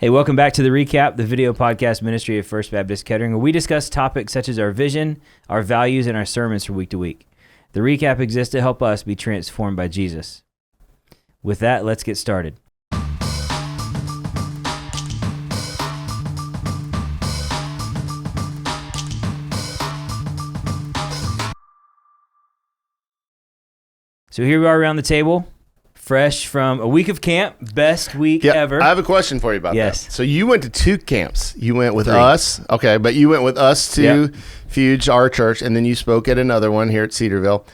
Hey, welcome back to The Recap, the video podcast ministry of First Baptist Kettering, where we discuss topics such as our vision, our values, and our sermons from week to week. The Recap exists to help us be transformed by Jesus. With that, let's get started. So here we are around the table, fresh from a week of camp, best week ever. I have a question for you about that. So you went to 2 camps. You went with 3. us. Okay, but you went with us to Fuge, our church, and then you spoke at another one here at Cedarville.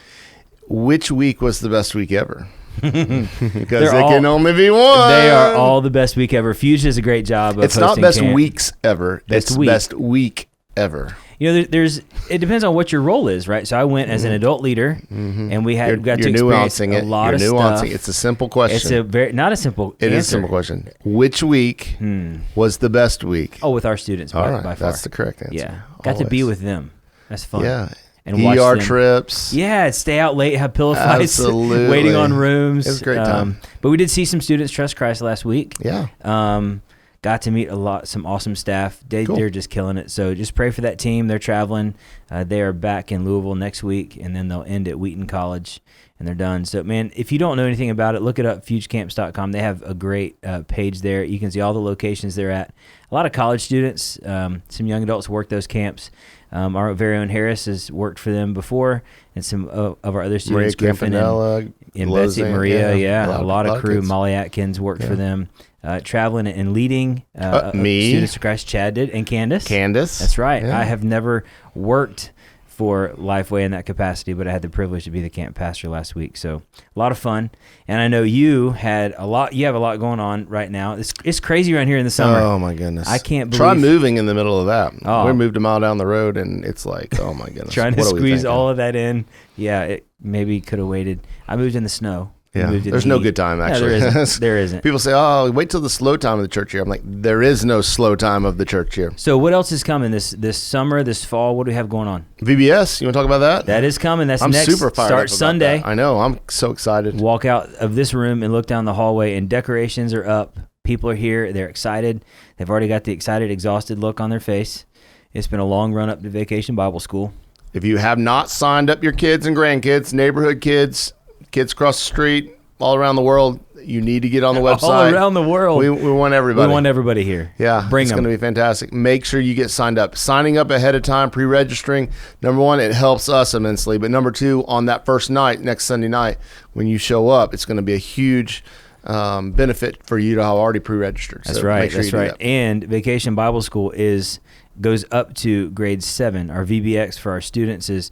Which week was the best week ever? Because it can only be one. They are all the best week ever. Fuge does a great job of It's not hosting best camp. weeks ever. It's best week ever. You know, it depends on what your role is, right? So I went as an adult leader, and we got to experience a lot of stuff. It's a simple question. It's not a simple It answer. is a simple question. Which week was the best week? Oh, with our students, all right, by far. that's the correct answer. Yeah, got to be with them. That's fun. Yeah. And watch ER them. trips. Yeah, stay out late, have pillow fights, Absolutely. waiting on rooms. It was a great time. But we did see some students trust Christ last week. Yeah. Got to meet some awesome staff. They're just killing it. So just pray for that team. They're traveling. They are back in Louisville next week, and then they'll end at Wheaton College, and they're done. So, man, if you don't know anything about it, look it up, fugecamps.com. They have a great page there. You can see all the locations they're at. A lot of college students, some young adults work those camps. Our very own Harris has worked for them before, and some of our other students, Maria Griffin and Betsy, Maria, a lot of crew. Kids. Molly Atkins worked for them. Traveling and leading me, Students of Christ, Chad did, and Candace. That's right. Yeah. I have never worked for Lifeway in that capacity, but I had the privilege to be the camp pastor last week. So a lot of fun. And I know you have a lot going on right now. It's crazy around here in the summer. Oh my goodness. I can't believe. Try moving in the middle of that. Oh. We moved a mile down the road and it's like, oh my goodness. Trying to squeeze all of that in. Yeah, it maybe could have waited. I moved in the snow. Yeah, there's no good time, actually. Yeah, there isn't. People say, oh, wait till the slow time of the church year. I'm like, there is no slow time of the church year. So what else is coming this summer, this fall? What do we have going on? VBS, you want to talk about that? That is coming. That's I'm next. super fired up about Sunday. that. I know. I'm so excited. Walk out of this room and look down the hallway, and decorations are up. People are here. They're excited. They've already got the excited, exhausted look on their face. It's been a long run up to Vacation Bible School. If you have not signed up your kids and grandkids, neighborhood kids across the street, all around the world, you need to get on the website. All around the world. We want everybody. We want everybody here. Yeah, Bring it's them. going to be fantastic. Make sure you get signed up. Signing up ahead of time, pre-registering, number one, it helps us immensely. But number two, on that first night, next Sunday night, when you show up, it's going to be a huge benefit for you to have already pre-registered. That's so right. Make sure That's you do right. that. And Vacation Bible School goes up to grade 7. Our VBX for our students is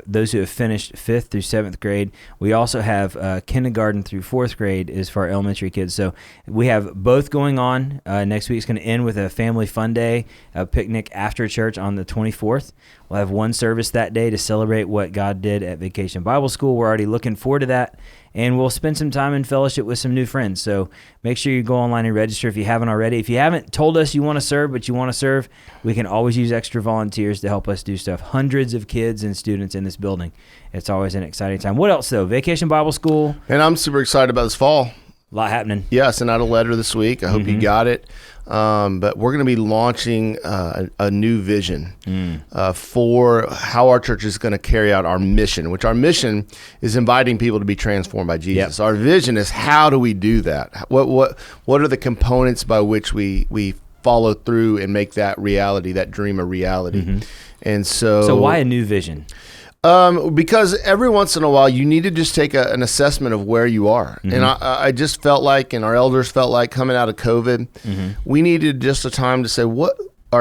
those who have finished 5th through 7th grade. We also have kindergarten through 4th grade is for our elementary kids. So we have both going on. Next week's going to end with a family fun day, a picnic after church on the 24th. We'll have one service that day to celebrate what God did at Vacation Bible School. We're already looking forward to that. And we'll spend some time in fellowship with some new friends. So make sure you go online and register if you haven't already. If you haven't told us you want to serve, but you want to serve, we can always use extra volunteers to help us do stuff. Hundreds of kids and students in this building. It's always an exciting time. What else, though? Vacation Bible School. And I'm super excited about this fall. A lot happening. Yeah, I sent out a letter this week. I hope you got it. But we're going to be launching a new vision for how our church is going to carry out our mission, which our mission is inviting people to be transformed by Jesus. Yep. Our vision is how do we do that? What are the components by which we follow through and make that reality, that dream a reality? And so why a new vision? Because every once in a while you need to just take an assessment of where you are. And I just felt like, and our elders felt like, coming out of COVID, we needed just a time to say,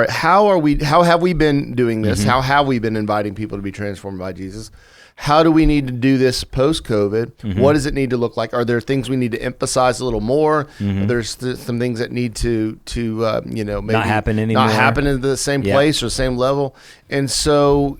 how have we been doing this? How have we been inviting people to be transformed by Jesus? How do we need to do this post-COVID? What does it need to look like? Are there things we need to emphasize a little more? There's some things that need to maybe not happen anymore. Not happen in the same place or same level. And so,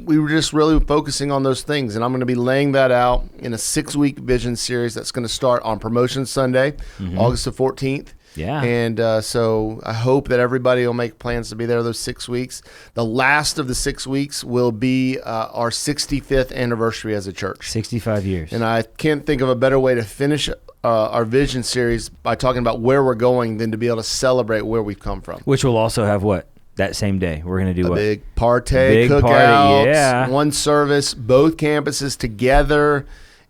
we were just really focusing on those things. And I'm going to be laying that out in a 6-week vision series that's going to start on Promotion Sunday, August the 14th. Yeah. And so I hope that everybody will make plans to be there those 6 weeks. The last of the 6 weeks will be our 65th anniversary as a church. 65 years. And I can't think of a better way to finish our vision series by talking about where we're going than to be able to celebrate where we've come from. Which will also have what? That same day. We're going to do a what? Big party, Big cookouts, party, yeah. One service, both campuses together.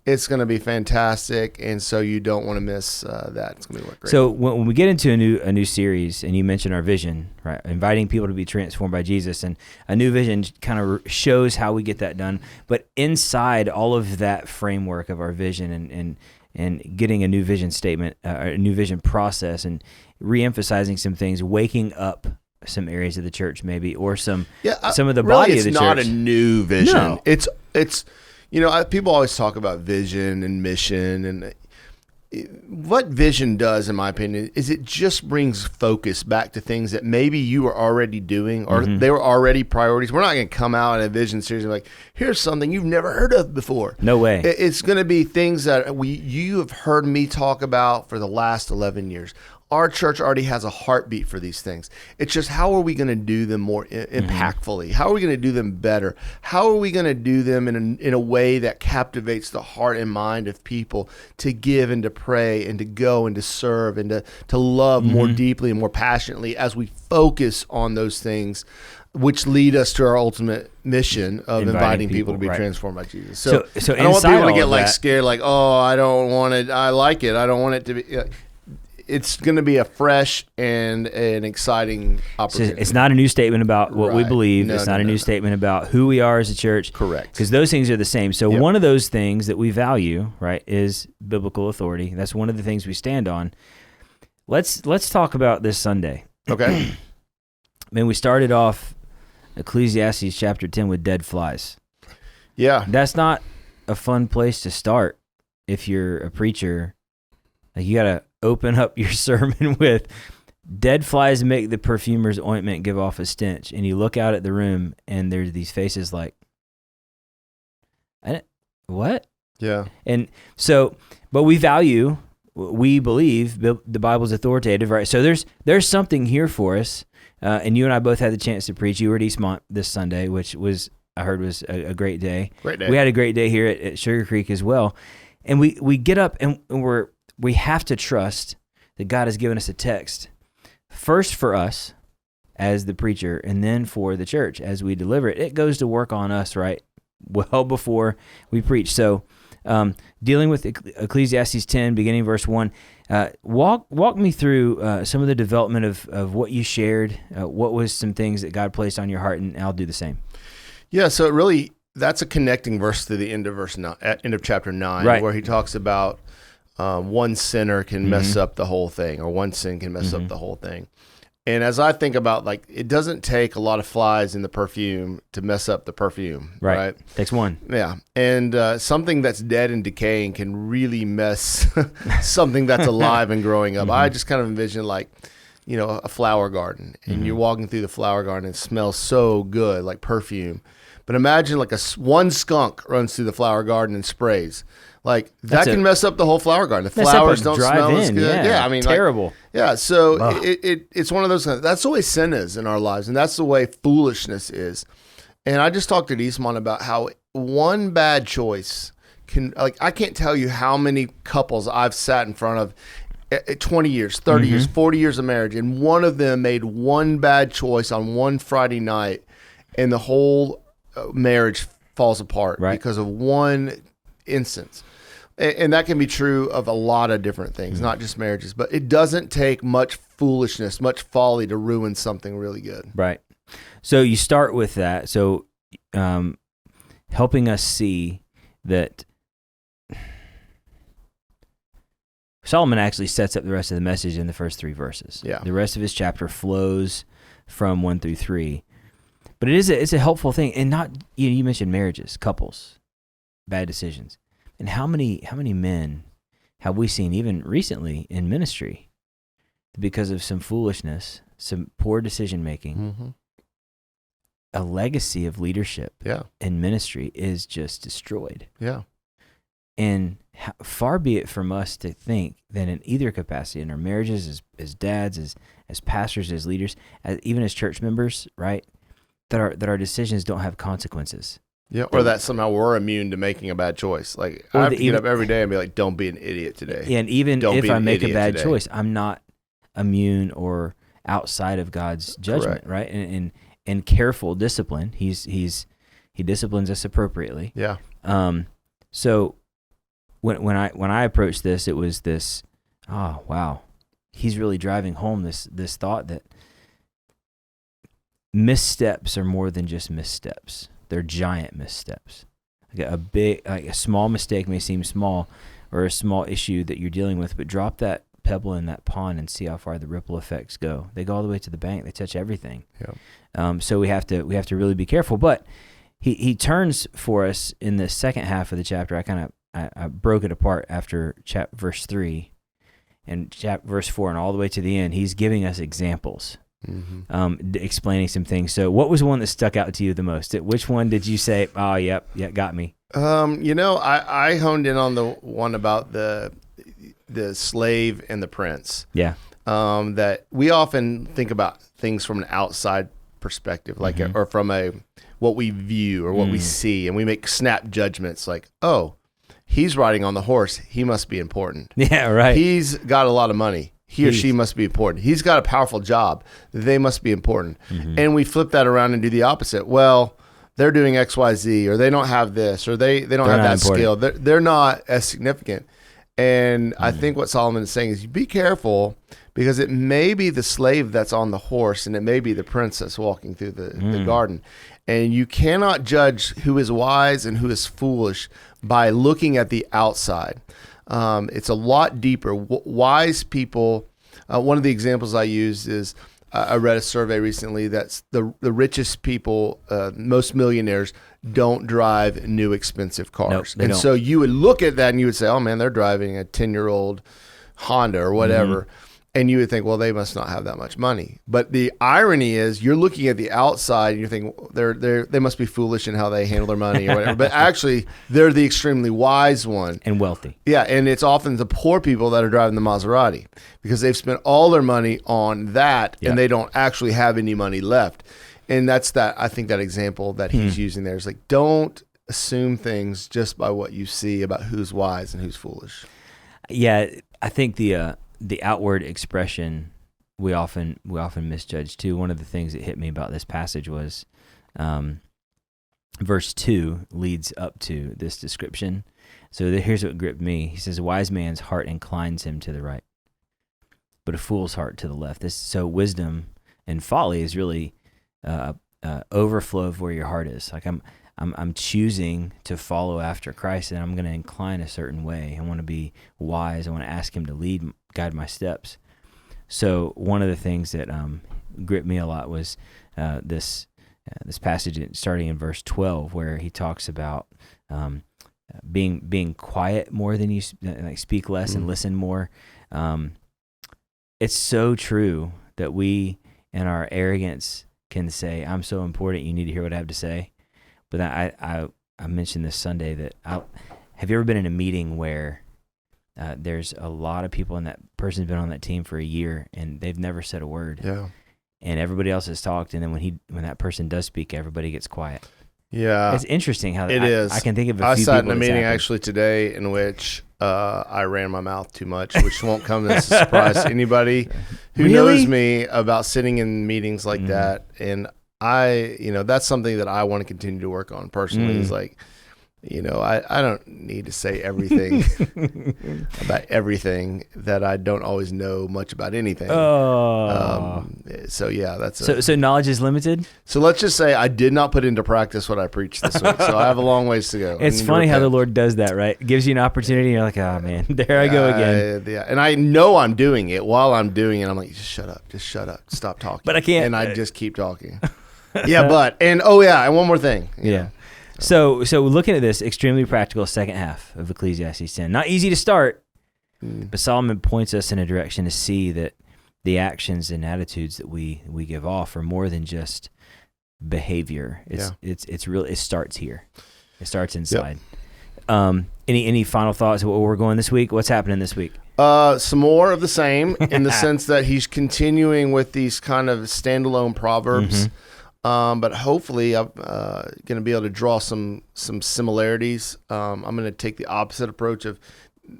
It's going to be fantastic, and so you don't want to miss that. It's going to be great. So when we get into a new series, and you mentioned our vision, right? Inviting people to be transformed by Jesus, and a new vision kind of shows how we get that done. But inside all of that framework of our vision and getting a new vision statement, a new vision process, and reemphasizing some things, waking up some areas of the church maybe, or some of the really, body of the church. It's not a new vision. No. It's people always talk about vision and mission, and what vision does, in my opinion, is it just brings focus back to things that maybe you were already doing or they were already priorities. We're not going to come out in a vision series and like, here's something you've never heard of before. No way. It's going to be things that you have heard me talk about for the last 11 years. Our church already has a heartbeat for these things. It's just, how are we going to do them more impactfully? How are we going to do them better? How are we going to do them in a way that captivates the heart and mind of people to give and to pray and to go and to serve and to love more deeply and more passionately as we focus on those things, which lead us to our ultimate mission of inviting people to be transformed by Jesus. So I don't want people to get scared, like, oh, I don't want it. I like it. I don't want it to be. It's going to be a fresh and an exciting opportunity. It's not a new statement about what we believe. It's not a new statement about who we are as a church. Correct. Because those things are the same. So one of those things that we value, right, is biblical authority. That's one of the things we stand on. Let's talk about this Sunday. Okay. We started off Ecclesiastes chapter 10 with dead flies. Yeah. That's not a fun place to start if you're a preacher. Like, you got to open up your sermon with dead flies make the perfumer's ointment give off a stench. And you look out at the room and there's these faces like, what? Yeah. And so, but we believe the Bible's authoritative, right? So there's something here for us. And you and I both had the chance to preach. You were at Eastmont this Sunday, which I heard was a great day. Great day. We had a great day here at Sugar Creek as well. And we get up and we have to trust that God has given us a text, first for us as the preacher, and then for the church as we deliver it. It goes to work on us, right, well before we preach. So dealing with Ecclesiastes 10, beginning verse 1, walk me through some of the development of what you shared, what was some things that God placed on your heart, and I'll do the same. Yeah, so that's a connecting verse to the end of chapter 9, right, where he talks about one sinner can mess up the whole thing, or one sin can mess up the whole thing. And as I think about, like, it doesn't take a lot of flies in the perfume to mess up the perfume, right? Takes one. Yeah. And something that's dead and decaying can really mess something that's alive and growing up. I just kind of envision, like, a flower garden, and you're walking through the flower garden and it smells so good, like perfume. But imagine like one skunk runs through the flower garden and sprays. Like, that can mess up the whole flower garden. The flowers don't smell as good. Yeah, I mean, terrible. So it's one of those things. That's the way sin is in our lives, and that's the way foolishness is. And I just talked to Eastmont about how one bad choice can, like, I can't tell you how many couples I've sat in front of 20 years, 30 years, 40 years of marriage, and one of them made one bad choice on one Friday night, and the whole marriage falls apart because of one instance. And that can be true of a lot of different things, not just marriages. But it doesn't take much foolishness, much folly to ruin something really good. Right. So you start with that. So helping us see that Solomon actually sets up the rest of the message in the first 3 verses. Yeah. The rest of his chapter flows from 1 through 3. But it's a helpful thing. And not, you mentioned marriages, couples, bad decisions. And how many men have we seen even recently in ministry because of some foolishness, some poor decision making? A legacy of leadership in ministry is just destroyed. Yeah. And far be it from us to think that in either capacity, in our marriages, as dads, as pastors, as leaders, even as church members, right, that our decisions don't have consequences. Yeah, or that somehow we're immune to making a bad choice. Like, I have to get up every day and be like, don't be an idiot today. Yeah, and even if I make a bad choice, I'm not immune or outside of God's judgment, right? And careful discipline. He disciplines us appropriately. Yeah. So when I approached this, it was this, oh wow, he's really driving home this thought that missteps are more than just missteps. They're giant missteps. Like a small mistake may seem small, or a small issue that you're dealing with, but drop that pebble in that pond and see how far the ripple effects go. They go all the way to the bank. They touch everything. Yeah. So we have to really be careful. But he turns for us in the second half of the chapter. I broke it apart after verse 3 and verse 4 and all the way to the end. He's giving us examples. Mm-hmm. Explaining some things. So what was one that stuck out to you the most? Which one did you say, oh, yeah, got me? I honed in on the one about the slave and the prince. Yeah. That we often think about things from an outside perspective, like or from what we view or what we see, and we make snap judgments like, oh, he's riding on the horse, he must be important. Yeah, right. He's got a lot of money. He or she must be important. He's got a powerful job. They must be important. Mm-hmm. And we flip that around and do the opposite. Well, they're doing X, Y, Z, or they don't have this, or they don't have that skill. They're not as significant. And I think what Solomon is saying is be careful, because it may be the slave that's on the horse, and it may be the princess walking through the garden. And you cannot judge who is wise and who is foolish by looking at the outside. It's a lot deeper. Wise people, one of the examples I use is I read a survey recently that's the richest people, most millionaires, don't drive new expensive cars. Nope, so you would look at that and you would say, oh man, they're driving a 10-year-old Honda or whatever. Mm-hmm. And you would think, well, they must not have that much money. But the irony is, you're looking at the outside and you're thinking they must be foolish in how they handle their money or whatever. But actually, they're the extremely wise one. And wealthy. Yeah, and it's often the poor people that are driving the Maserati, because they've spent all their money on that and they don't actually have any money left. And that's I think that example that he's using there is like, don't assume things just by what you see about who's wise and who's foolish. Yeah, I think the outward expression we often misjudge too. One of the things that hit me about this passage was verse 2 leads up to this description. So here's what gripped me. He says, a wise man's heart inclines him to the right, but a fool's heart to the left. So wisdom and folly is really overflow of where your heart is. Like I'm choosing to follow after Christ, and I'm going to incline a certain way. I want to be wise. I want to ask him to guide my steps. So one of the things that gripped me a lot was this passage starting in verse 12, where he talks about being quiet more than you like, speak less and listen more. It's so true that we, in our arrogance, can say, "I'm so important. You need to hear what I have to say." But I mentioned this Sunday that have you ever been in a meeting where there's a lot of people and that person's been on that team for a year and they've never said a word. Yeah. And everybody else has talked, and then when that person does speak, everybody gets quiet. Yeah. It's interesting how it is. I can think of a few I sat people in a meeting happened. actually today in which I ran my mouth too much, which won't come as a surprise to anybody who knows me about sitting in meetings like that. And that's something that I want to continue to work on personally is like, I don't need to say everything about everything that I don't always know much about anything. Oh. So yeah, that's so knowledge is limited. So let's just say I did not put into practice what I preached this week. So I have a long ways to go. It's funny how the Lord does that, right? Gives you an opportunity, and you're like, oh man, there I go again. Yeah, and I know I'm doing it. While I'm doing it, I'm like, just shut up, stop talking. But I can't. And I just keep talking. And one more thing. Yeah. So looking at this extremely practical second half of Ecclesiastes 10, not easy to start, but Solomon points us in a direction to see that the actions and attitudes that we give off are more than just behavior. It's real. It starts here. It starts inside. Yep. Any final thoughts of where we're going this week? What's happening this week? Some more of the same in the sense that he's continuing with these kind of standalone proverbs. But hopefully I'm going to be able to draw some similarities. I'm going to take the opposite approach of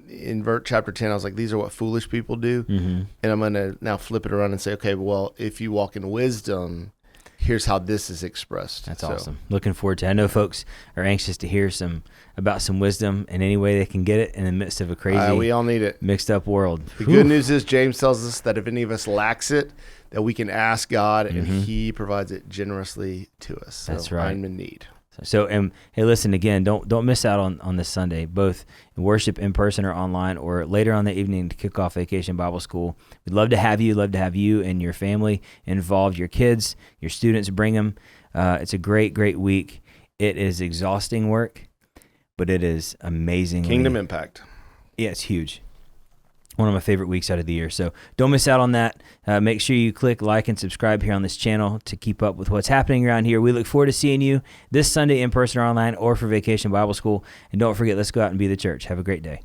in chapter 10. I was like, these are what foolish people do. Mm-hmm. And I'm going to now flip it around and say, okay, well, if you walk in wisdom, here's how this is expressed. That's awesome. Looking forward to it. I know folks are anxious to hear about some wisdom in any way they can get it in the midst of a crazy, we all need it, mixed up world. The good news is James tells us that if any of us lacks it, that we can ask God, and He provides it generously to us. So that's right. I'm in need. So, hey, listen again. Don't miss out on this Sunday, both in worship in person or online, or later on the evening to kick off Vacation Bible School. We'd love to have you. Love to have you and your family involved. Your kids, your students, bring them. It's a great week. It is exhausting work, but it is amazing. Kingdom impact. Yeah, it's huge. One of my favorite weeks out of the year. So don't miss out on that. Make sure you click like and subscribe here on this channel to keep up with what's happening around here. We look forward to seeing you this Sunday in person or online, or for Vacation Bible School. And don't forget, let's go out and be the church. Have a great day.